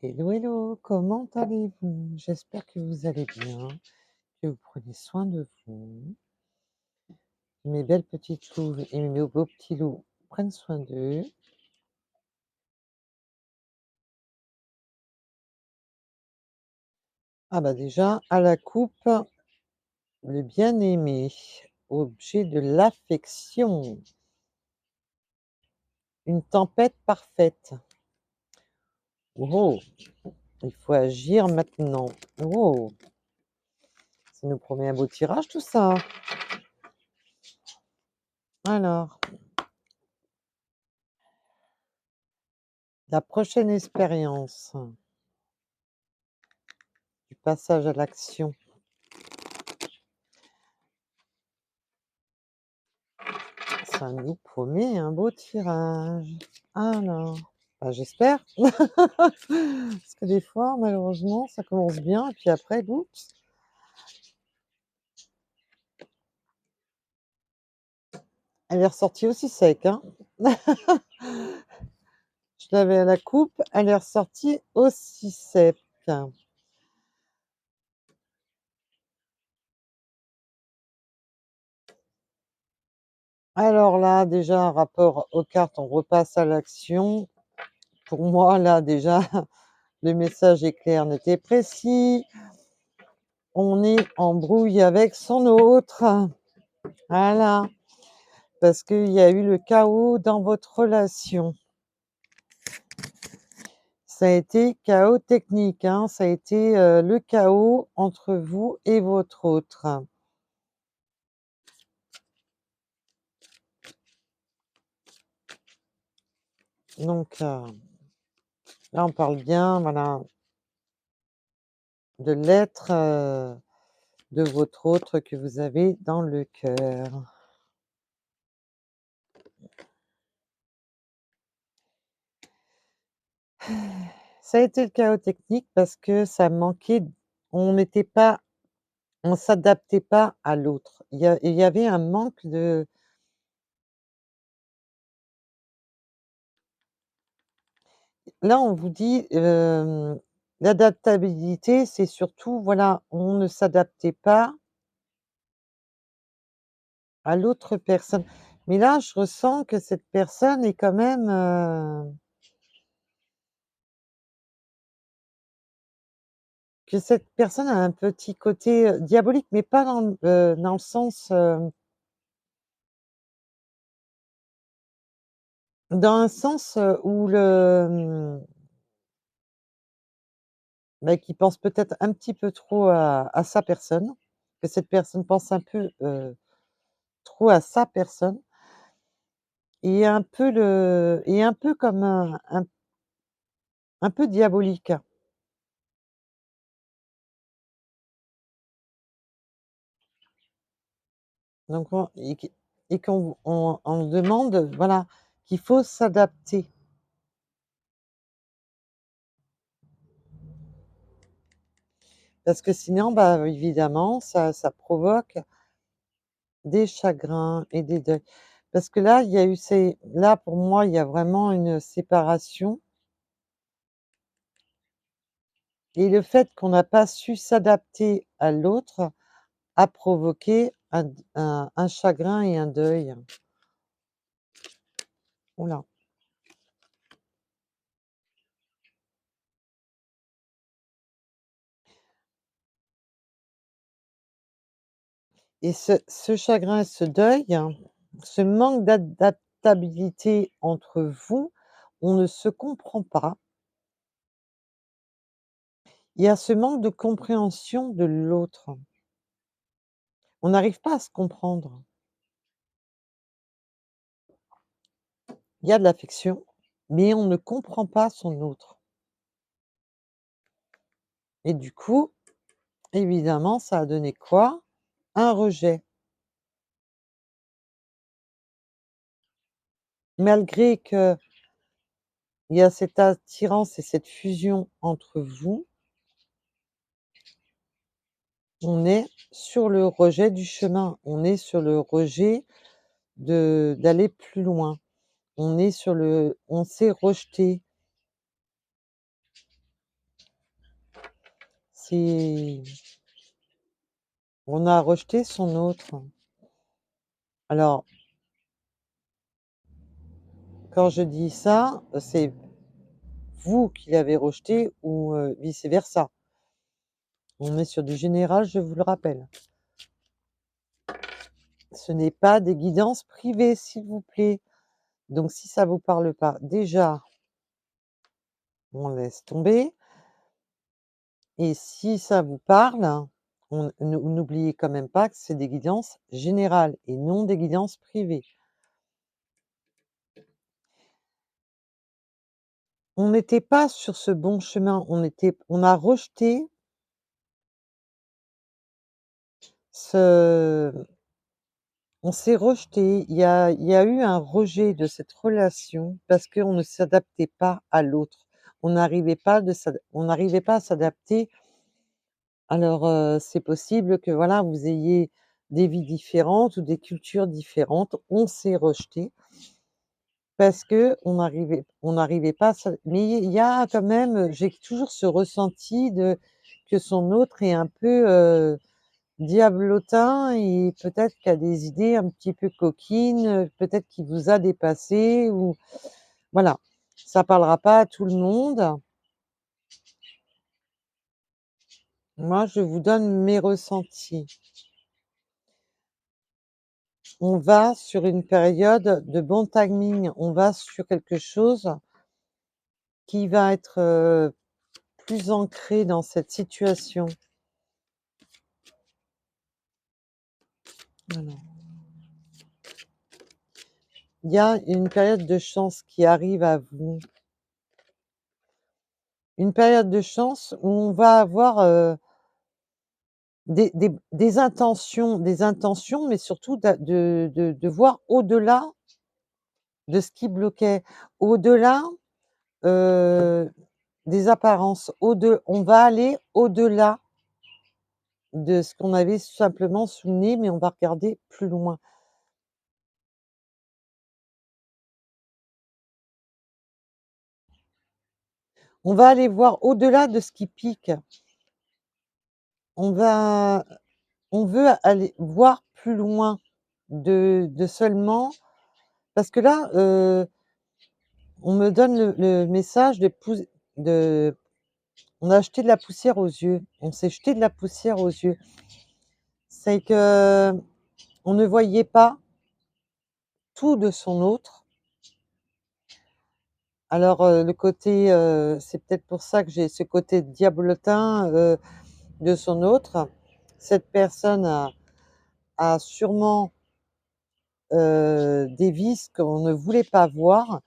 Hello, hello, comment allez-vous? J'espère que vous allez bien, que vous prenez soin de vous. Mes belles petites louves et mes beaux petits loups prennent soin d'eux. Ah bah déjà, à la coupe, le bien-aimé, objet de l'affection, une tempête parfaite. Oh, il faut agir maintenant. Oh, ça nous promet un beau tirage tout ça. Alors, la prochaine expérience, du passage à l'action. Ça nous promet un beau tirage. Alors, bah, j'espère. Parce que des fois, malheureusement, ça commence bien et puis après, oups, elle est ressortie aussi sec, hein. Je l'avais à la coupe, elle est ressortie aussi sec. Alors là, déjà, un rapport aux cartes, on repasse à l'action. Pour moi, là, déjà, le message est clair, net et précis. On est en brouille avec son autre. Voilà. Parce qu'il y a eu le chaos dans votre relation. Ça a été chaos technique, hein, ça a été, le chaos entre vous et votre autre. Donc, là, on parle bien, voilà, de l'être, de votre autre que vous avez dans le cœur. Ça a été le chaos technique parce que ça manquait on n'était pas on s'adaptait pas à l'autre. Il y avait un manque de là, on vous dit, l'adaptabilité, c'est surtout, voilà, on ne s'adaptait pas à l'autre personne. Mais là, je ressens que cette personne est quand même, que cette personne a un petit côté, diabolique, mais pas dans le sens, dans un sens, où bah, qui pense peut-être un petit peu trop à sa personne, que cette personne pense un peu, trop à sa personne et un peu comme un peu diabolique. Donc et qu'on demande, voilà, qu'il faut s'adapter. Parce que sinon, bah, évidemment, ça provoque des chagrins et des deuils. Parce que là, il y a eu ces là, pour moi, il y a vraiment une séparation et le fait qu'on n'a pas su s'adapter à l'autre a provoqué un chagrin et un deuil. Ouh là, et ce chagrin et ce deuil, ce manque d'adaptabilité entre vous, on ne se comprend pas. Il y a ce manque de compréhension de l'autre. On n'arrive pas à se comprendre. Il y a de l'affection, mais on ne comprend pas son autre et du coup, évidemment, ça a donné quoi? Un rejet. Malgré qu'il y a cette attirance et cette fusion entre vous, on est sur le rejet du chemin, on est sur le rejet de d'aller plus loin. On est sur le on s'est rejeté. c'est on a rejeté son autre. Alors, quand je dis ça, c'est vous qui l'avez rejeté ou vice versa. On est sur du général, je vous le rappelle. Ce n'est pas des guidances privées, s'il vous plaît. Donc si ça vous parle pas, déjà, on laisse tomber et si ça vous parle, on n'oubliez quand même pas que c'est des guidances générales et non des guidances privées. On n'était pas sur ce bon chemin, on a rejeté ce on s'est rejeté. Il y a eu un rejet de cette relation parce qu'on ne s'adaptait pas à l'autre. On n'arrivait pas à s'adapter. Alors, c'est possible que, voilà, vous ayez des vies différentes ou des cultures différentes. On s'est rejeté parce qu'on n'arrivait pas à mais il y a quand même, j'ai toujours ce ressenti de que son autre est un peu, diablotin et peut-être qu'il a des idées un petit peu coquines, peut-être qu'il vous a dépassé ou voilà. Ça parlera pas à tout le monde. Moi, je vous donne mes ressentis. On va sur une période de bon timing, on va sur quelque chose qui va être, plus ancré dans cette situation. Alors, il y a une période de chance qui arrive à vous. Une période de chance où on va avoir, des intentions, mais surtout de voir au-delà de ce qui bloquait, au-delà, heu, des apparences, on va aller au-delà de ce qu'on avait simplement sous le nez, mais on va regarder plus loin. On va aller voir au-delà de ce qui pique. On va on veut aller voir plus loin de seulement parce que là, on me donne le message de on a jeté de la poussière aux yeux. On s'est jeté de la poussière aux yeux. C'est que on ne voyait pas tout de son autre. Alors, le côté, c'est peut-être pour ça que j'ai ce côté diablotin, de son autre. Cette personne a sûrement, des vices qu'on ne voulait pas voir,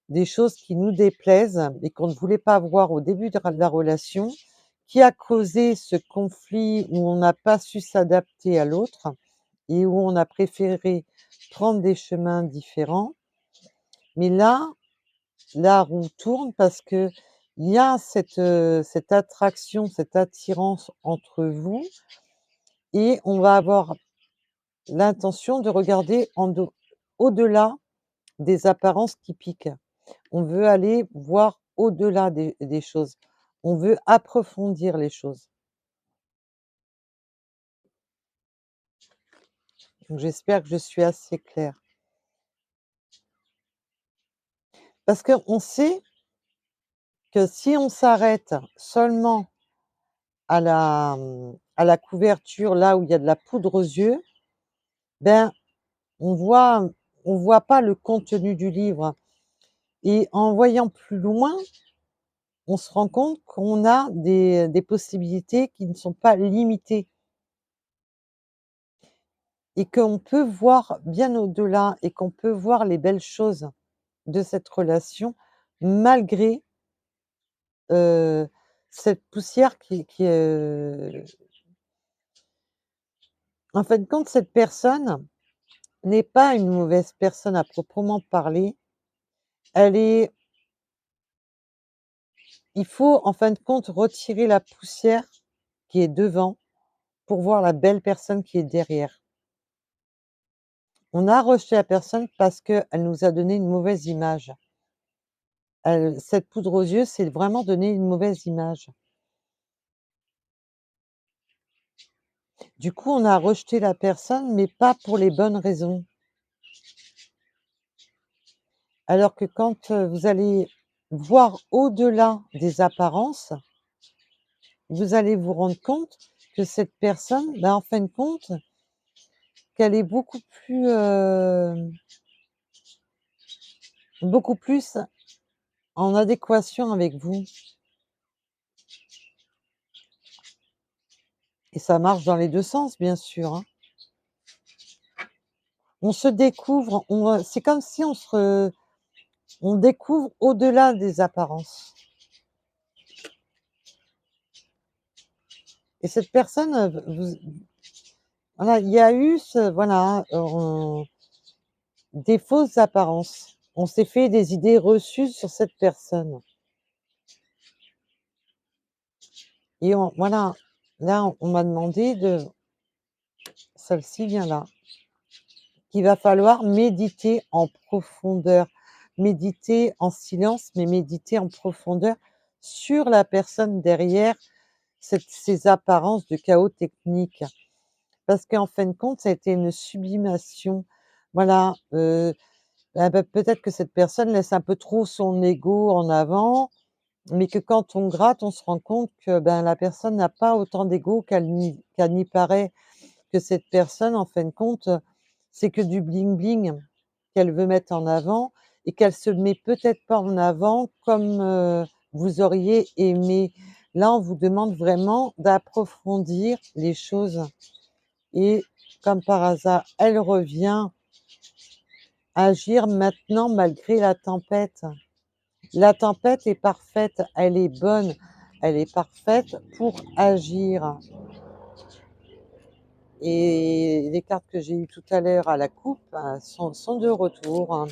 des choses qui nous déplaisent et qu'on ne voulait pas voir au début de la relation, qui a causé ce conflit où on n'a pas su s'adapter à l'autre et où on a préféré prendre des chemins différents. Mais là, la roue tourne parce qu'il y a cette attraction, cette attirance entre vous et on va avoir l'intention de regarder au-delà des apparences qui piquent. On veut aller voir au-delà des choses. On veut approfondir les choses. Donc j'espère que je suis assez claire. Parce qu'on sait que si on s'arrête seulement à la couverture, là où il y a de la poudre aux yeux, ben, on voit on voit pas le contenu du livre et en voyant plus loin, on se rend compte qu'on a des possibilités qui ne sont pas limitées et qu'on peut voir bien au-delà et qu'on peut voir les belles choses de cette relation malgré, heu, cette poussière en fin de compte, cette personne n'est pas une mauvaise personne à proprement parler. Elle est Il faut en fin de compte retirer la poussière qui est devant pour voir la belle personne qui est derrière. On a rejeté la personne parce qu'elle nous a donné une mauvaise image. Cette poudre aux yeux, c'est vraiment donner une mauvaise image. Du coup, on a rejeté la personne, mais pas pour les bonnes raisons. Alors que quand, vous allez voir au-delà des apparences, vous allez vous rendre compte que cette personne, en fin de compte, qu'elle est beaucoup plus en adéquation avec vous et ça marche dans les 2 sens, bien sûr, hein. On se découvre, c'est comme si on découvre au-delà des apparences et cette personne, vous voilà, il y a eu des fausses apparences. On s'est fait des idées reçues sur cette personne et voilà, là, on m'a demandé de celle-ci vient là, qu'il va falloir méditer en profondeur, méditer en silence, mais méditer en profondeur sur la personne derrière ces apparences de chaos technique. Parce qu'en fin de compte, ça a été une sublimation. Voilà, peut-être que cette personne laisse un peu trop son ego en avant, mais que quand on gratte, on se rend compte que, la personne n'a pas autant d'ego qu'elle n'y paraît, que cette personne, en fin de compte, c'est que du bling bling qu'elle veut mettre en avant et qu'elle se met peut-être pas en avant comme, vous auriez aimé. Là, on vous demande vraiment d'approfondir les choses et comme par hasard, elle revient agir maintenant malgré la tempête. La tempête est parfaite, elle est bonne, elle est parfaite pour agir. Et les cartes que j'ai eues tout à l'heure à la coupe sont de retour, hein,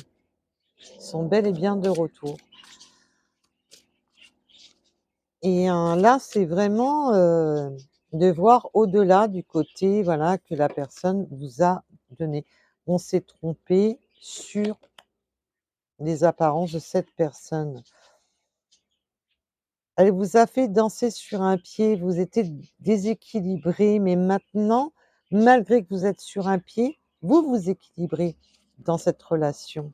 sont bel et bien de retour. Et là, c'est vraiment de voir au-delà du côté voilà, que la personne vous a donné. On s'est trompé sur les apparences de cette personne. Elle vous a fait danser sur un pied, vous étiez déséquilibré, mais maintenant, malgré que vous êtes sur un pied, vous vous équilibrez dans cette relation.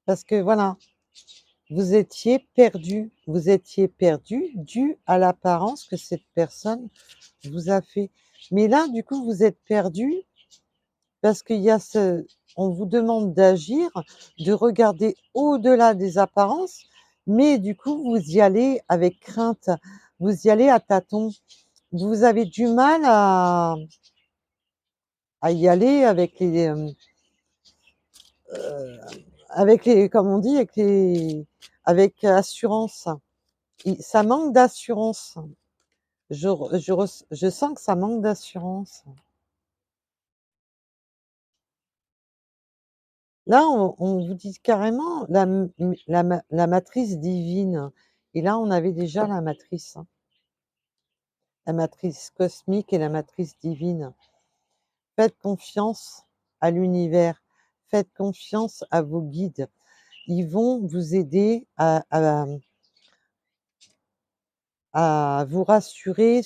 Parce que voilà, vous étiez perdu dû à l'apparence que cette personne vous a fait. Mais là, du coup, vous êtes perdu parce qu'il y a on vous demande d'agir, de regarder au-delà des apparences, mais du coup, vous y allez avec crainte, vous y allez à tâtons. Vous avez du mal à y aller heu, avec les comme on dit, avec assurance. Ça manque d'assurance. Je sens que ça manque d'assurance. Là, on vous dit carrément la matrice divine et là, on avait déjà la matrice, hein, la matrice cosmique et la matrice divine. Faites confiance à l'univers, faites confiance à vos guides. Ils vont vous aider à vous rassurer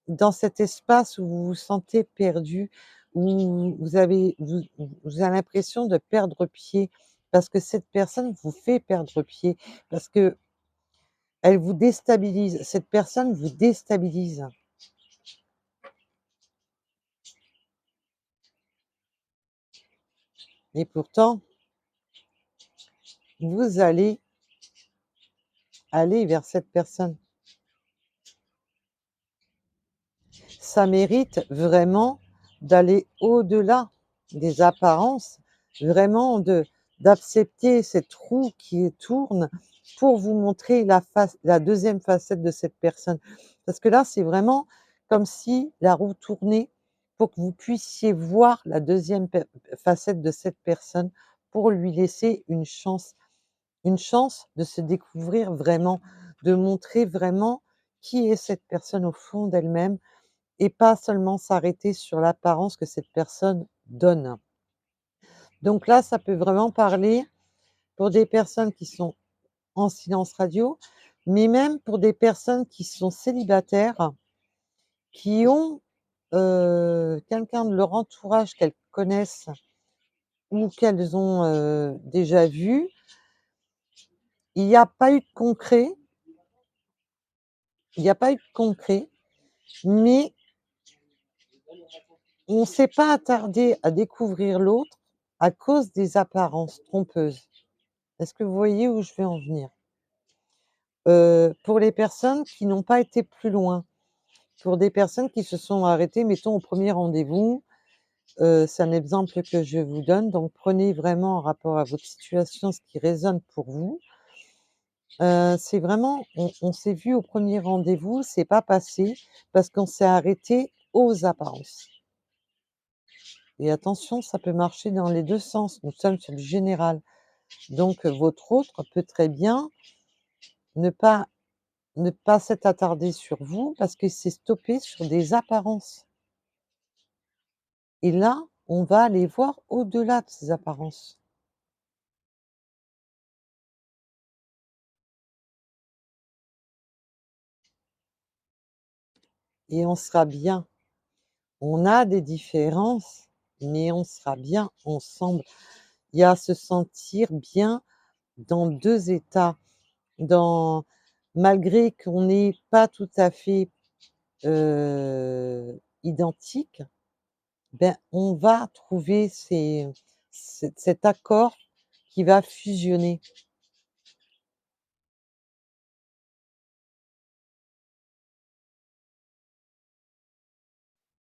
dans cet espace où vous vous sentez perdu, où vous avez l'impression de perdre pied, parce que cette personne vous fait perdre pied, parce qu'elle vous déstabilise. Cette personne vous déstabilise et pourtant, vous allez aller vers cette personne. Ça mérite vraiment d'aller au-delà des apparences, vraiment d'accepter cette roue qui tourne pour vous montrer la deuxième facette de cette personne. Parce que là, c'est vraiment comme si la roue tournait pour que vous puissiez voir la deuxième facette de cette personne pour lui laisser une chance de se découvrir vraiment, de montrer vraiment qui est cette personne au fond d'elle-même et pas seulement s'arrêter sur l'apparence que cette personne donne. Donc là, ça peut vraiment parler pour des personnes qui sont en silence radio, mais même pour des personnes qui sont célibataires, qui ont, quelqu'un de leur entourage qu'elles connaissent ou qu'elles ont, déjà vu. Il n'y a pas eu de concret, il n'y a pas eu de concret, mais on s'est pas attardé à découvrir l'autre à cause des apparences trompeuses. Est-ce que vous voyez où je veux en venir? Pour les personnes qui n'ont pas été plus loin, pour des personnes qui se sont arrêtées, mettons, au premier rendez-vous, c'est un exemple que je vous donne, donc prenez vraiment en rapport à votre situation ce qui résonne pour vous. C'est vraiment on s'est vu au premier rendez-vous, c'est pas passé parce qu'on s'est arrêté aux apparences et attention, ça peut marcher dans les 2 sens, nous sommes sur le général. Donc votre autre peut très bien ne pas s'être attardé sur vous parce qu'il s'est stoppé sur des apparences et là, on va aller voir au-delà de ces apparences et on sera bien. On a des différences, mais on sera bien ensemble. Il y a se sentir bien dans 2 états, dans malgré qu'on n'est pas tout à fait, identiques, ben, on va trouver cet accord qui va fusionner.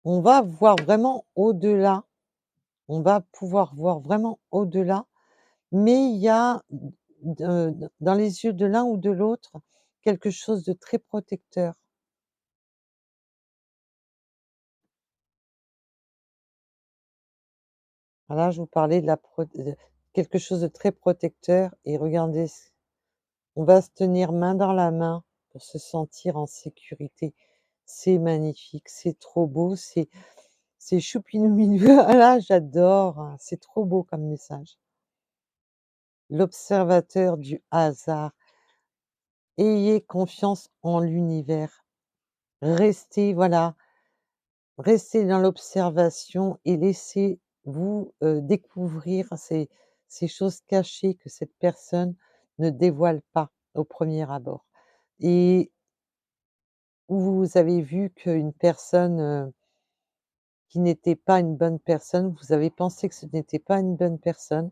On va voir vraiment au-delà, on va pouvoir voir vraiment au-delà, mais il y a dans les yeux de l'un ou de l'autre, quelque chose de très protecteur. Voilà, je vous parlais de quelque chose de très protecteur et regardez, on va se tenir main dans la main pour se sentir en sécurité. C'est magnifique, c'est trop beau, c'est choupinou minou. Ah là, j'adore, hein, c'est trop beau comme message. L'observateur du hasard. Ayez confiance en l'univers. Restez, voilà, restez dans l'observation et laissez-vous, découvrir ces choses cachées que cette personne ne dévoile pas au premier abord et où vous avez vu qu'une personne, qui n'était pas une bonne personne, vous avez pensé que ce n'était pas une bonne personne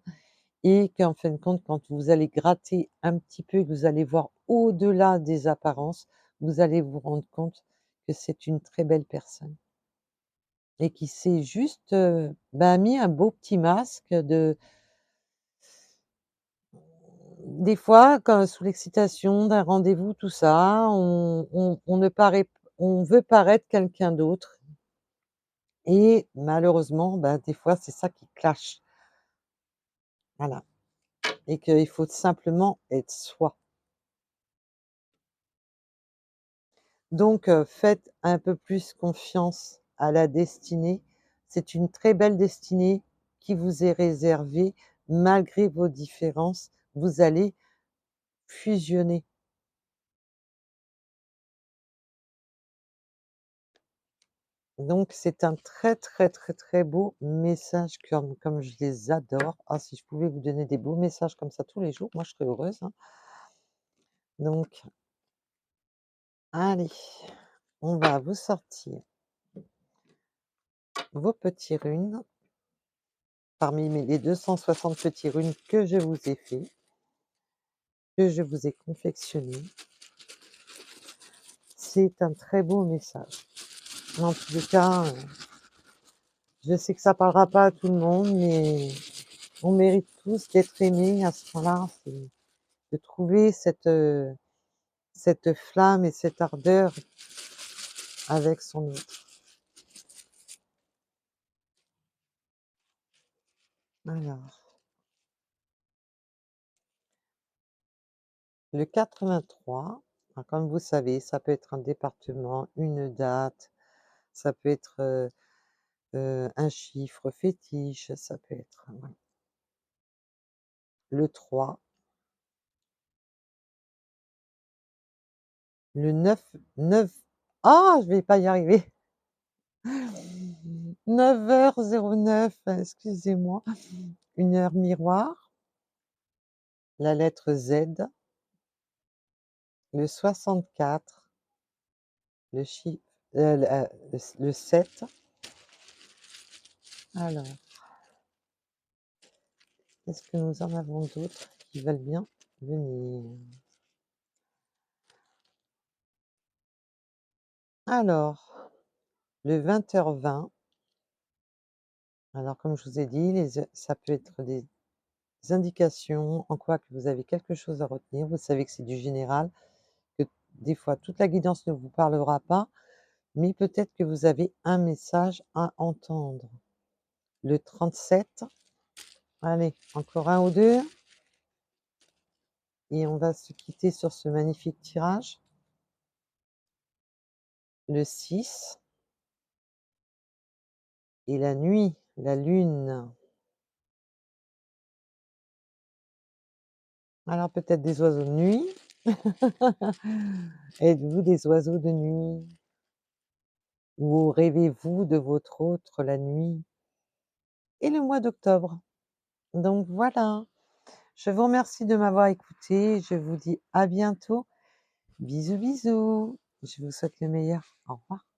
et qu'en fin de compte, quand vous allez gratter un petit peu et que vous allez voir au-delà des apparences, vous allez vous rendre compte que c'est une très belle personne et qui s'est juste, bah, mis un beau petit masque de des fois, quand sous l'excitation d'un rendez-vous, tout ça, on ne paraît on veut paraître quelqu'un d'autre et malheureusement, bah, des fois, c'est ça qui clash, voilà et qu'il faut simplement être soi. Donc faites un peu plus confiance à la destinée. C'est une très belle destinée qui vous est réservée malgré vos différences. Vous allez fusionner. Donc c'est un très, très, très, très beau message comme je les adore. Ah si je pouvais vous donner des beaux messages comme ça tous les jours, moi je serais heureuse, hein. Donc allez, on va vous sortir vos petits runes parmi les 260 petits runes que je vous ai fait, que je vous ai confectionné. C'est un très beau message. En tous les cas, je sais que ça parlera pas à tout le monde, mais on mérite tous d'être aimés à ce point-là, c'est de trouver cette flamme et cette ardeur avec son autre. Alors, le 83, comme vous savez, ça peut être un département, une date, ça peut être, un chiffre fétiche, ça peut être, voilà. Le 3, Le 9 ah! Je vais pas y arriver. 9h09, excusez-moi. Une heure miroir, la lettre Z, le 64, le chiffre, le 7. Alors, est-ce que nous en avons d'autres qui veulent bien venir? Alors, le 20h20, alors comme je vous ai dit, ça peut être des indications en quoi que vous avez quelque chose à retenir. Vous savez que c'est du général, que des fois toute la guidance ne vous parlera pas, mais peut-être que vous avez un message à entendre. Le 37, allez, encore un ou deux, et on va se quitter sur ce magnifique tirage. Le 6 et la nuit, la lune. Alors peut-être des oiseaux de nuit? Êtes-vous des oiseaux de nuit? Ou rêvez-vous de votre autre la nuit? Et le mois d'octobre. Donc voilà, je vous remercie de m'avoir écouté, je vous dis à bientôt. Bisous, bisous. Je vous souhaite le meilleur. Au revoir.